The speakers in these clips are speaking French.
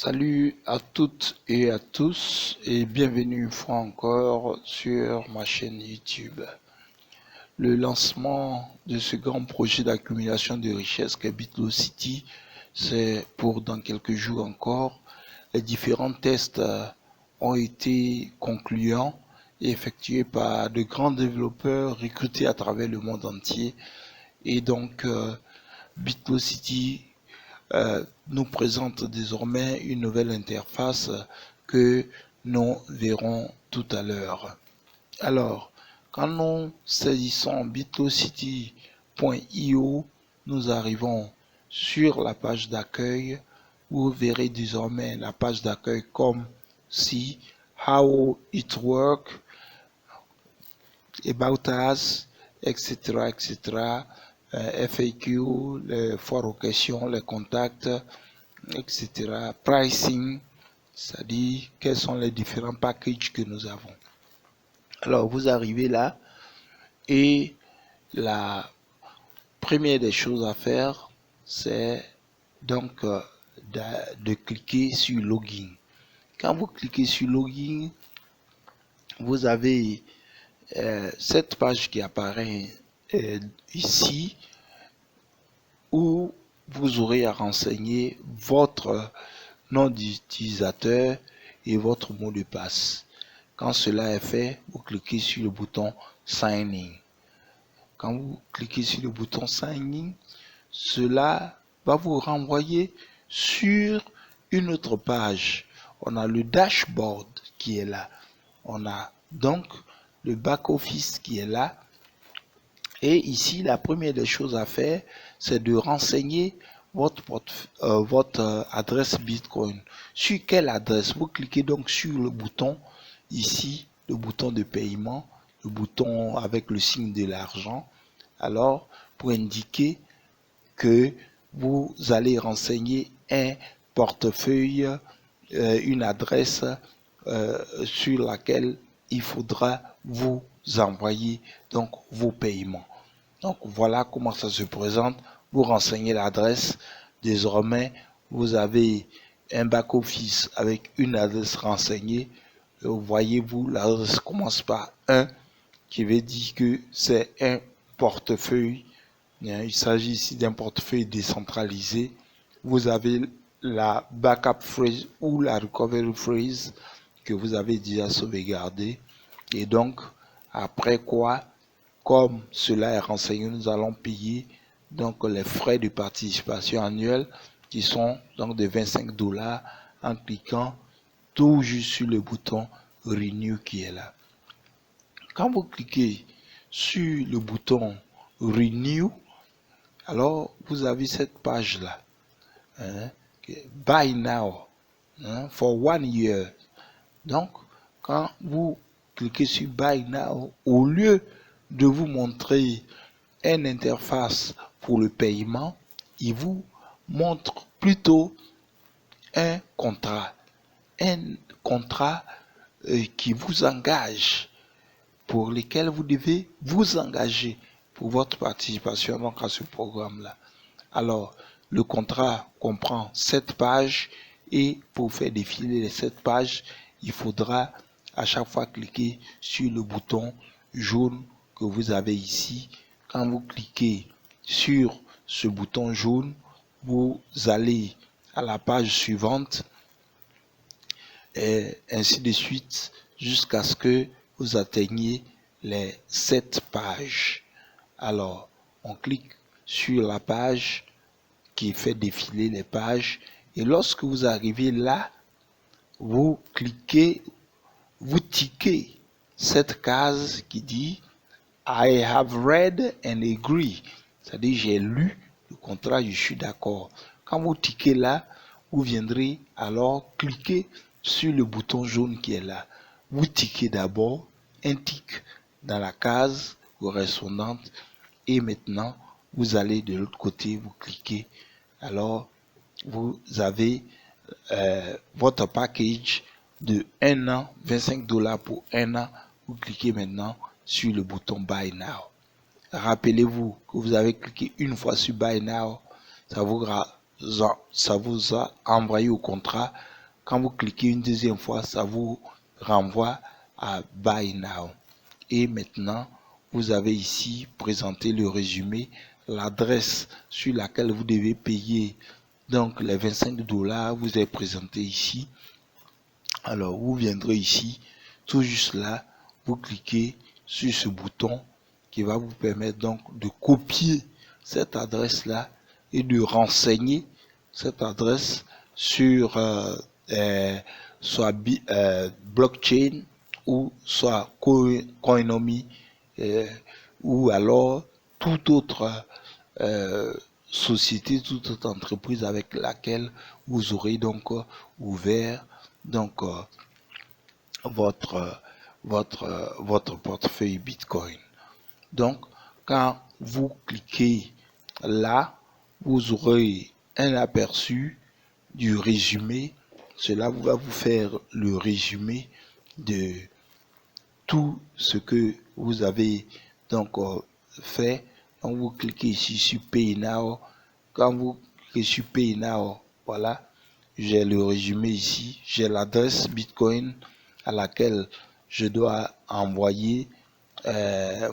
Salut à toutes et à tous et bienvenue une fois encore sur ma chaîne YouTube. Le lancement de ce grand projet d'accumulation de richesses qu'est BitLocity, c'est pour dans quelques jours encore. Les différents tests ont été concluants et effectués par de grands développeurs recrutés à travers le monde entier. Et donc BitLocity nous présente désormais une nouvelle interface que nous verrons tout à l'heure. Alors, quand nous saisissons bitlocity.io, nous arrivons sur la page d'accueil. Vous verrez désormais la page d'accueil comme si how it works, about us, etc., etc. FAQ, les foires aux questions, les contacts, etc. Pricing, c'est-à-dire quels sont les différents packages que nous avons. Alors, vous arrivez là et la première des choses à faire, c'est donc de cliquer sur Login. Quand vous cliquez sur Login, vous avez cette page qui apparaît ici où vous aurez à renseigner votre nom d'utilisateur et votre mot de passe. Quand cela est fait, vous cliquez sur le bouton Sign In. Quand vous cliquez sur le bouton Sign In, cela va vous renvoyer sur une autre page. On a le dashboard qui est là. On a donc le back-office qui est là. Et ici, la première des choses à faire, c'est de renseigner votre adresse Bitcoin. Sur quelle adresse? Vous cliquez donc sur le bouton ici, le bouton de paiement, le bouton avec le signe de l'argent. Alors, pour indiquer que vous allez renseigner un portefeuille, une adresse sur laquelle il faudra vous envoyer donc vos paiements. Donc voilà comment ça se présente. Vous renseignez l'adresse. Désormais, vous avez un back-office avec une adresse renseignée. Voyez-vous, l'adresse commence par 1, qui veut dire que c'est un portefeuille. Il s'agit ici d'un portefeuille décentralisé. Vous avez la backup phrase ou la recovery phrase que vous avez déjà sauvegardée. Et donc, après quoi, comme cela est renseigné, nous allons payer donc les frais de participation annuels qui sont donc de $25 en cliquant tout juste sur le bouton Renew qui est là. Quand vous cliquez sur le bouton Renew, alors vous avez cette page là, Buy Now, for 1 year. Donc, quand vous cliquez sur Buy Now, au lieu de vous montrer une interface pour le paiement, il vous montre plutôt un contrat qui vous engage, pour lequel vous devez vous engager pour votre participation donc à ce programme-là. Alors, le contrat comprend 7 pages et pour faire défiler les 7 pages, il faudra à chaque fois cliquer sur le bouton jaune que vous avez ici. Quand vous cliquez sur ce bouton jaune, vous allez à la page suivante et ainsi de suite jusqu'à ce que vous atteigniez les 7 pages. Alors, on clique sur la page qui fait défiler les pages et lorsque vous arrivez là, vous cliquez, vous tiquez cette case qui dit I have read and agree, c'est-à-dire j'ai lu le contrat, je suis d'accord. Quand vous tiquez là, vous viendrez alors cliquer sur le bouton jaune qui est là. Vous tiquez d'abord un tic dans la case correspondante et maintenant vous allez de l'autre côté, vous cliquez. Alors vous avez votre package de 1 an, $25 pour 1 an. Vous cliquez maintenant sur le bouton Buy Now. Rappelez-vous que vous avez cliqué une fois sur Buy Now, ça vous a envoyé au contrat Quand vous cliquez une deuxième fois, ça vous renvoie à Buy Now. Et maintenant, vous avez ici présenté le résumé, l'adresse sur laquelle vous devez payer donc les 25 $, vous est présenté ici. Alors, vous viendrez ici, tout juste là, vous cliquez sur ce bouton qui va vous permettre donc de copier cette adresse-là et de renseigner cette adresse sur soit blockchain ou soit Coinomi ou alors toute autre société, toute autre entreprise avec laquelle vous aurez donc ouvert donc votre portefeuille Bitcoin. Donc, quand vous cliquez là, vous aurez un aperçu du résumé. Cela va vous faire le résumé de tout ce que vous avez donc fait. Quand vous cliquez ici sur Pay Now, quand vous cliquez sur Pay Now, voilà, j'ai le résumé ici, j'ai l'adresse Bitcoin à laquelle je dois envoyer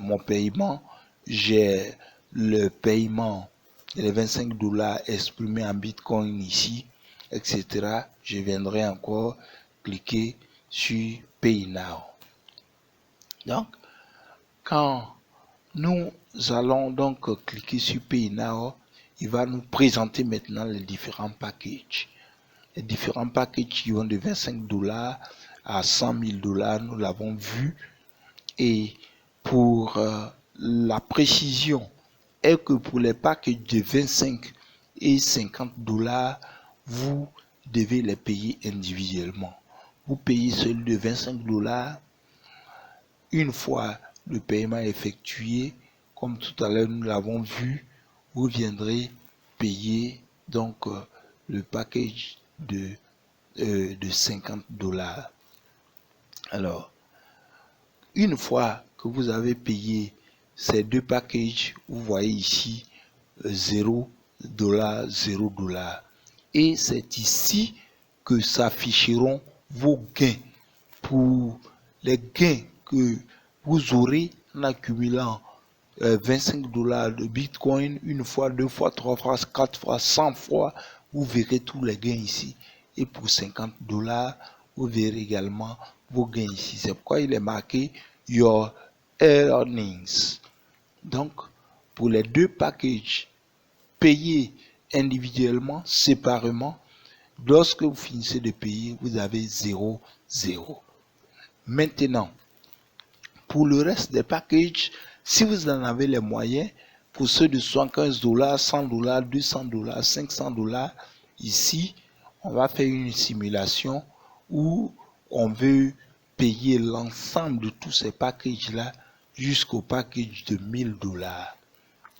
mon paiement, j'ai le paiement, les 25 $ exprimés en Bitcoin ici, etc. Je viendrai encore cliquer sur Pay Now. Donc, quand nous allons donc cliquer sur Pay Now, il va nous présenter maintenant les différents packages. Les différents packages qui vont de 25 $ à 100 000 $, nous l'avons vu. Et pour la précision est que pour les packages de 25 et 50 $, vous devez les payer individuellement. Vous payez celui de 25 $. Une fois le paiement effectué, comme tout à l'heure nous l'avons vu, vous viendrez payer donc le package de 50 $. Alors, une fois que vous avez payé ces deux packages, vous voyez ici 0 $, 0 $. Et c'est ici que s'afficheront vos gains. Pour les gains que vous aurez en accumulant 25 $ de Bitcoin, une fois, deux fois, trois fois, quatre fois, 100 fois, vous verrez tous les gains ici. Et pour 50 $, vous verrez également vos gains ici. C'est pourquoi il est marqué Your Earnings. Donc, pour les deux packages payés individuellement, séparément, lorsque vous finissez de payer, vous avez 0, 0. Maintenant, pour le reste des packages, si vous en avez les moyens, pour ceux de 75 $, 100 $, 200 $, 500 $, ici, on va faire une simulation où on veut payer l'ensemble de tous ces packages-là jusqu'au package de 1000 $.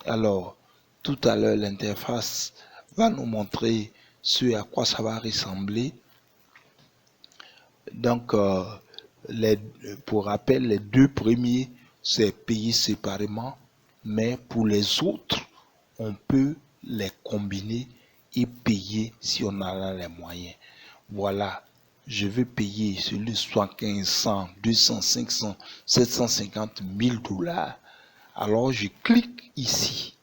Alors, tout à l'heure, l'interface va nous montrer ce à quoi ça va ressembler. Donc, pour rappel, les deux premiers, c'est payé séparément, mais pour les autres, on peut les combiner et payer si on en a les moyens. Voilà, je veux payer celui de 75, 100, 200, 500, 750, 1000 $. Alors, je clique ici.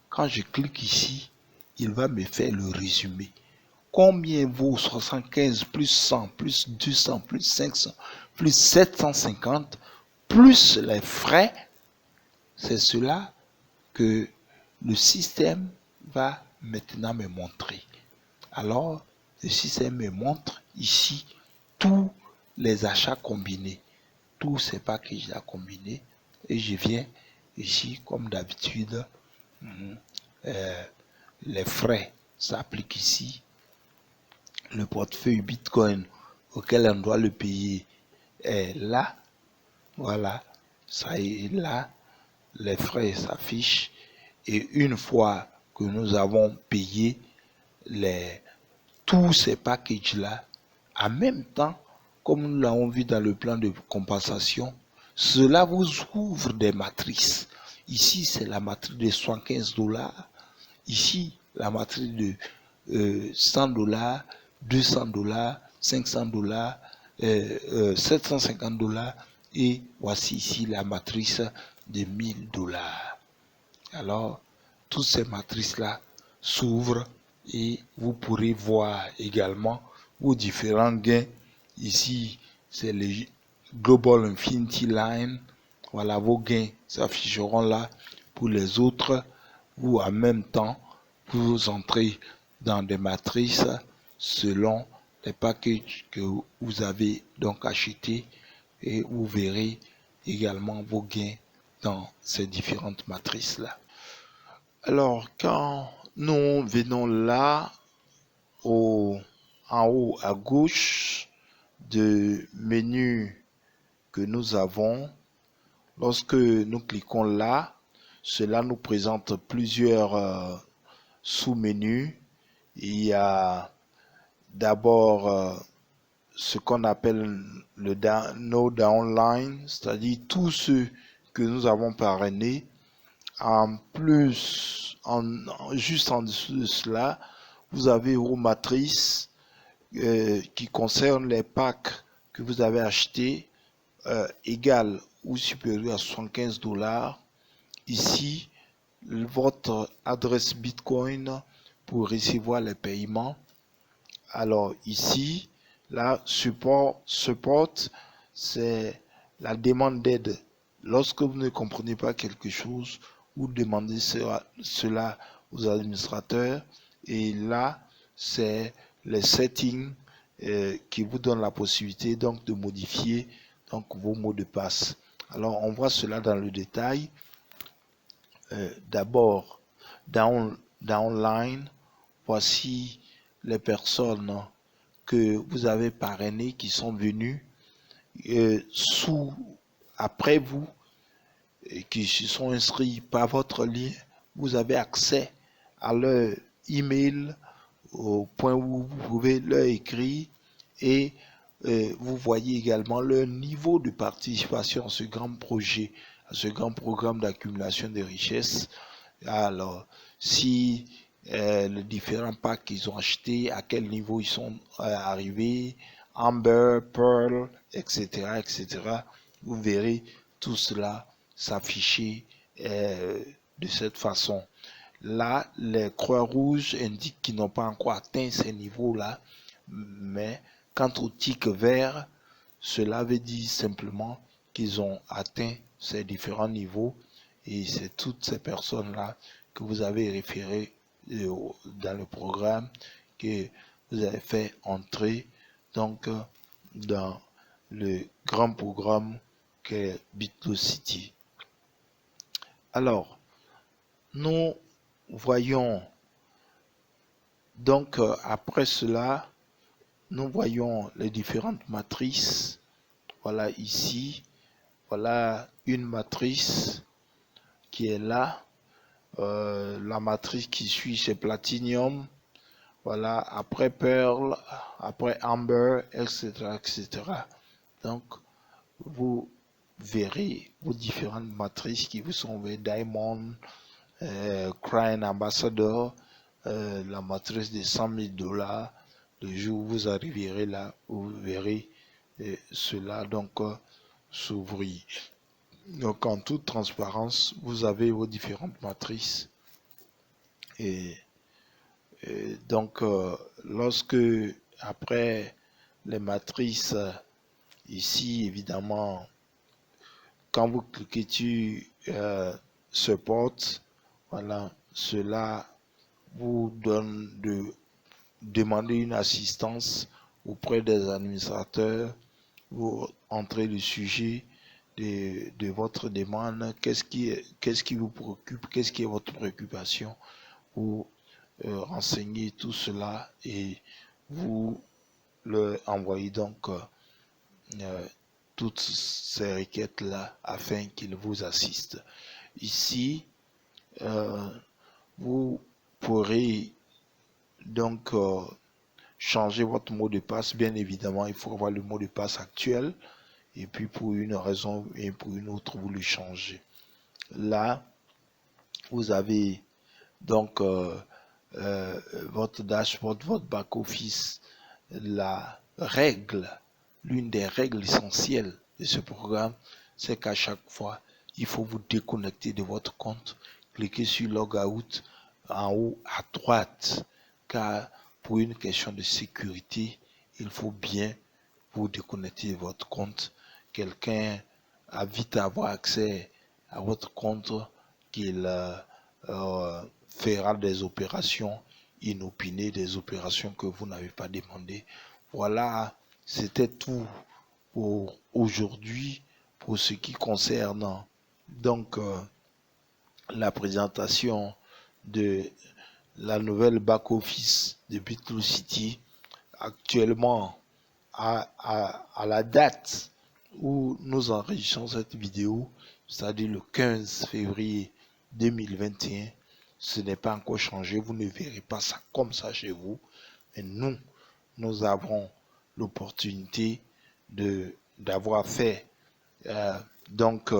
Quand je clique ici, il va me faire le résumé. Combien vaut 75 plus 100 plus 200 plus 500 plus 750 plus les frais? C'est cela que le système va maintenant me montrer. Alors, le système me montre ici tous les achats combinés, tous ces packages à combiner, et je viens ici, comme d'habitude, les frais s'appliquent ici. Le portefeuille Bitcoin auquel on doit le payer est là. Voilà, ça est là. Les frais s'affichent. Et une fois que nous avons payé tous ces packages-là, en même temps, comme nous l'avons vu dans le plan de compensation, cela vous ouvre des matrices. Ici, c'est la matrice de 75 $. Ici, la matrice de 100 $, 200 $, $500, 750 $, et voici ici la matrice de $1000. Alors, toutes ces matrices-là s'ouvrent et vous pourrez voir également vos différents gains. Ici, c'est le Global Infinity Line. Voilà, vos gains s'afficheront là. Pour les autres, vous en même temps, vous entrez dans des matrices selon les packages que vous avez donc achetés et vous verrez également vos gains dans ces différentes matrices là. Alors, quand nous venons là, en haut à gauche du menu que nous avons, lorsque nous cliquons là, cela nous présente plusieurs sous-menus. Il y a d'abord ce qu'on appelle le no downline, c'est-à-dire tous ceux que nous avons parrainés. En plus, juste en dessous de cela, vous avez vos matrices qui concernent les packs que vous avez achetés égales ou supérieures à $75. Ici, votre adresse Bitcoin pour recevoir les paiements. Alors ici, là, support, c'est la demande d'aide. Lorsque vous ne comprenez pas quelque chose, vous demandez cela aux administrateurs. Et là, c'est les settings qui vous donnent la possibilité donc de modifier donc vos mots de passe. Alors, on voit cela dans le détail. D'abord, downline, voici les personnes que vous avez parrainées qui sont venues après vous et qui se sont inscrits par votre lien. Vous avez accès à leur email au point où vous pouvez leur écrire et vous voyez également leur niveau de participation à ce grand projet, à ce grand programme d'accumulation de richesses. Alors, si les différents packs qu'ils ont achetés, à quel niveau ils sont arrivés, Amber, Pearl, etc., etc., vous verrez tout cela s'afficher de cette façon. Là, les croix rouges indiquent qu'ils n'ont pas encore atteint ces niveaux-là, mais quant au tic vert, cela veut dire simplement qu'ils ont atteint ces différents niveaux et c'est toutes ces personnes-là que vous avez référées dans le programme, que vous avez fait entrer donc dans le grand programme qu'est BitLocity. Alors, nous voyons donc après cela, nous voyons les différentes matrices. Voilà ici, voilà une matrice qui est là. La matrice qui suit c'est Platinum. Voilà, après Pearl, après Amber, etc., etc. Donc, vous verrez vos différentes matrices qui vous sont ouvertes, Diamond, Crown Ambassador, la matrice de $100 000. Le jour où vous arriverez là, vous verrez cela donc s'ouvrir. Donc en toute transparence, vous avez vos différentes matrices. Et donc lorsque après les matrices, ici évidemment, quand vous cliquez sur Support, voilà, cela vous donne de demander une assistance auprès des administrateurs. Vous entrez le sujet de votre demande, qu'est-ce qui vous préoccupe, qu'est-ce qui est votre préoccupation, vous renseignez tout cela et vous leur envoyez donc toutes ces requêtes là afin qu'ils vous assistent. Ici, vous pourrez donc changer votre mot de passe. Bien évidemment, il faut avoir le mot de passe actuel. Et puis pour une raison et pour une autre, vous le changez. Là, vous avez donc votre dashboard, votre back-office là règle, l'une des règles essentielles de ce programme, c'est qu'à chaque fois, il faut vous déconnecter de votre compte, cliquez sur Logout en haut à droite, car pour une question de sécurité, il faut bien vous déconnecter de votre compte. Quelqu'un a vite à avoir accès à votre compte qu'il fera des opérations inopinées, des opérations que vous n'avez pas demandées. Voilà, c'était tout pour aujourd'hui pour ce qui concerne donc la présentation de la nouvelle back-office de BitLocity. Actuellement, à la date où nous enregistrons cette vidéo, c'est-à-dire le 15 février 2021, ce n'est pas encore changé. Vous ne verrez pas ça comme ça chez vous. Mais nous avons l'opportunité d'avoir fait donc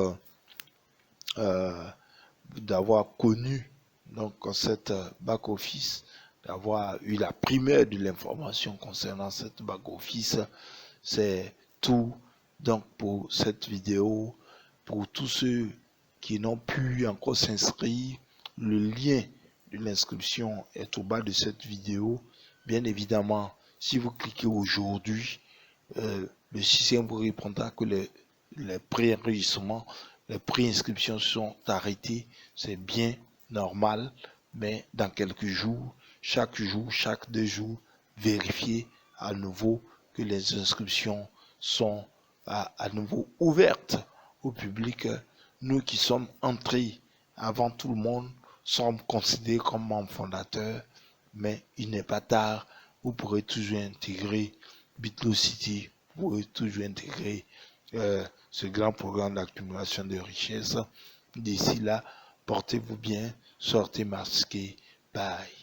d'avoir connu donc cette back office, d'avoir eu la primeur de l'information concernant cette back office. C'est tout donc pour cette vidéo. Pour tous ceux qui n'ont pu encore s'inscrire, le lien de l'inscription est au bas de cette vidéo. Bien évidemment, si vous cliquez aujourd'hui, le système vous répondra que les pré-enregistrements, les pré-inscriptions sont arrêtés. C'est bien normal, mais dans quelques jours, chaque 2 jours, vérifiez à nouveau que les inscriptions sont à nouveau ouvertes au public. Nous qui sommes entrés avant tout le monde sommes considérés comme membres fondateurs, mais il n'est pas tard. Vous pourrez toujours intégrer BitLocity, vous pourrez toujours intégrer ce grand programme d'accumulation de richesses. D'ici là, portez-vous bien, sortez masqués. Bye.